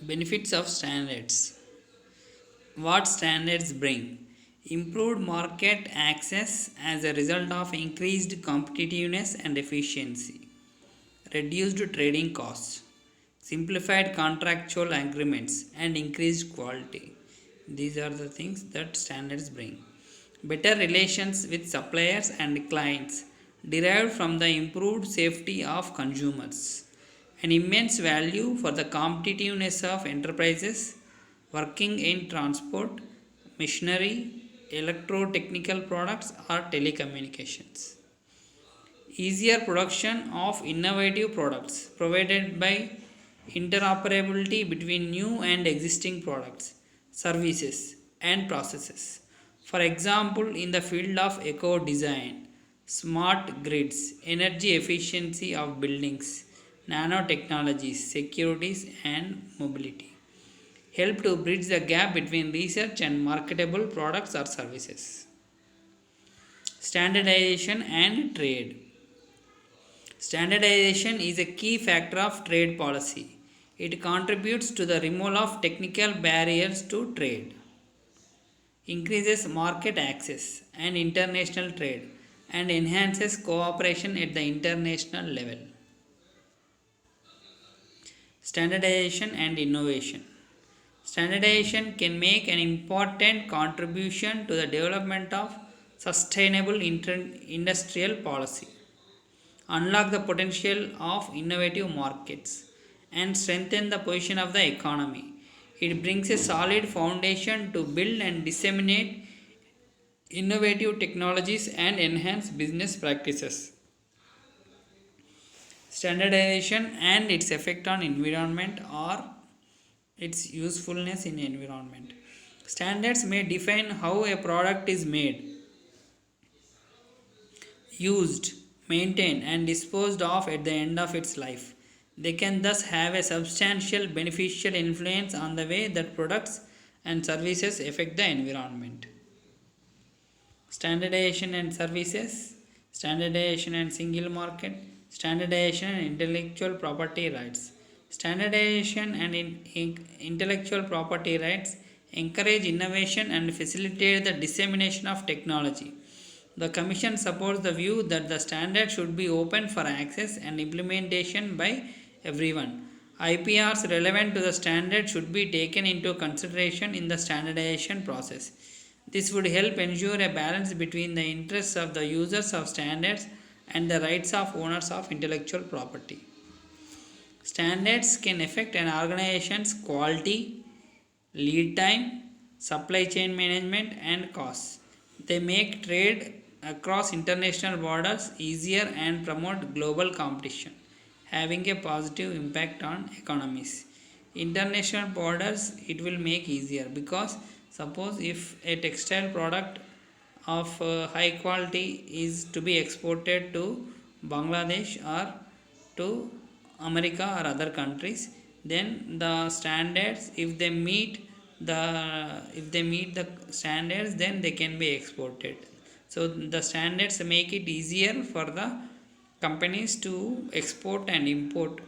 Benefits of standards. What standards bring? Improved market access as a result of increased competitiveness and efficiency. Reduced trading costs. Simplified contractual agreements and increased quality. These are the things that standards bring. Better relations with suppliers and clients derived from the improved safety of consumers. An immense value for the competitiveness of enterprises working in transport, machinery, electro-technical products or telecommunications. Easier production of innovative products provided by interoperability between new and existing products, services, and processes. For example, in the field of eco design, smart grids, energy efficiency of buildings, nanotechnologies, securities, and mobility help to bridge the gap between research and marketable products or services. Standardization and trade. Standardization is a key factor of trade policy. It contributes to the removal of technical barriers to trade, increases market access and international trade, and enhances cooperation at the international level. Standardization and innovation. Standardization can make an important contribution to the development of sustainable industrial policy, unlock the potential of innovative markets, and strengthen the position of the economy. It brings a solid foundation to build and disseminate innovative technologies and enhance business practices. Standardization and its effect on environment or its usefulness in environment. Standards may define how a product is made, used, maintained, and disposed of at the end of its life. They can thus have a substantial beneficial influence on the way that products and services affect the environment. Standardization and services, standardization and single market, standardization and intellectual property rights. Standardization and intellectual property rights encourage innovation and facilitate the dissemination of technology. The Commission supports the view that the standard should be open for access and implementation by everyone. IPRs relevant to the standard should be taken into consideration in the standardization process. This would help ensure a balance between the interests of the users of standards and the rights of owners of intellectual property. Standards can affect an organization's quality, lead time, supply chain management, and costs. They make trade across international borders easier and promote global competition, having a positive impact on economies. International borders it will make easier because suppose if a textile product of high quality is to be exported to Bangladesh or to America or other countries, then the standards if they meet the standards, then they can be exported. So the standards make it easier for the companies to export and import.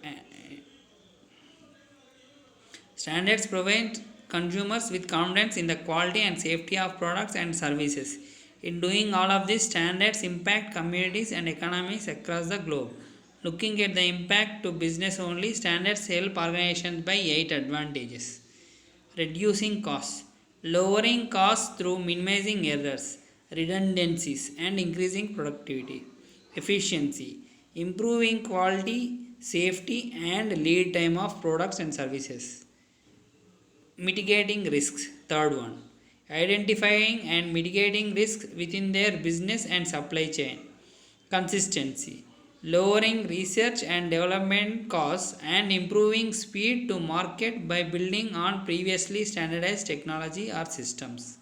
Standards provide consumers with confidence in the quality and safety of products and services. In doing all of this, standards impact communities and economies across the globe. Looking at the impact to business only, standards help organizations by 8 advantages. Reducing costs, lowering costs through minimizing errors, redundancies, and increasing productivity. Efficiency, improving quality, safety, and lead time of products and services. Mitigating risks, third one. Identifying and mitigating risks within their business and supply chain. Consistency, lowering research and development costs and improving speed to market by building on previously standardized technology or systems.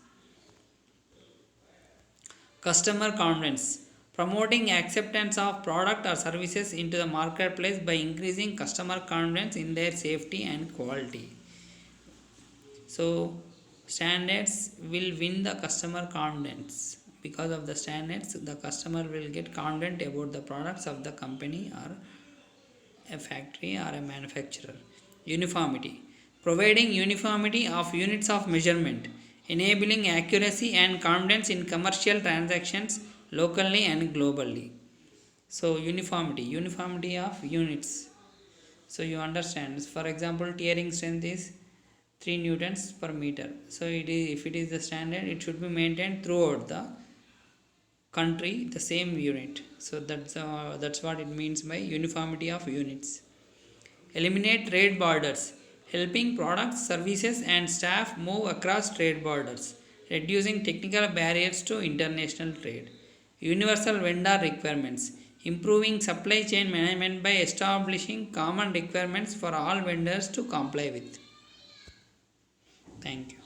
Customer confidence, promoting acceptance of product or services into the marketplace by increasing customer confidence in their safety and quality. So standards will win the customer confidence. Because of the standards, the customer will get confident about the products of the company or a factory or a manufacturer. Uniformity, providing uniformity of units of measurement, enabling accuracy and confidence in commercial transactions locally and globally. So uniformity of units. So you understand. For example, tearing strength is 3 newtons per meter. So it is, if it is the standard, it should be maintained throughout the country the same unit. So that's what it means by uniformity of units. Eliminate trade borders, helping products, services, and staff move across trade borders, reducing technical barriers to international trade. Universal vendor requirements, improving supply chain management by establishing common requirements for all vendors to comply with. Thank you.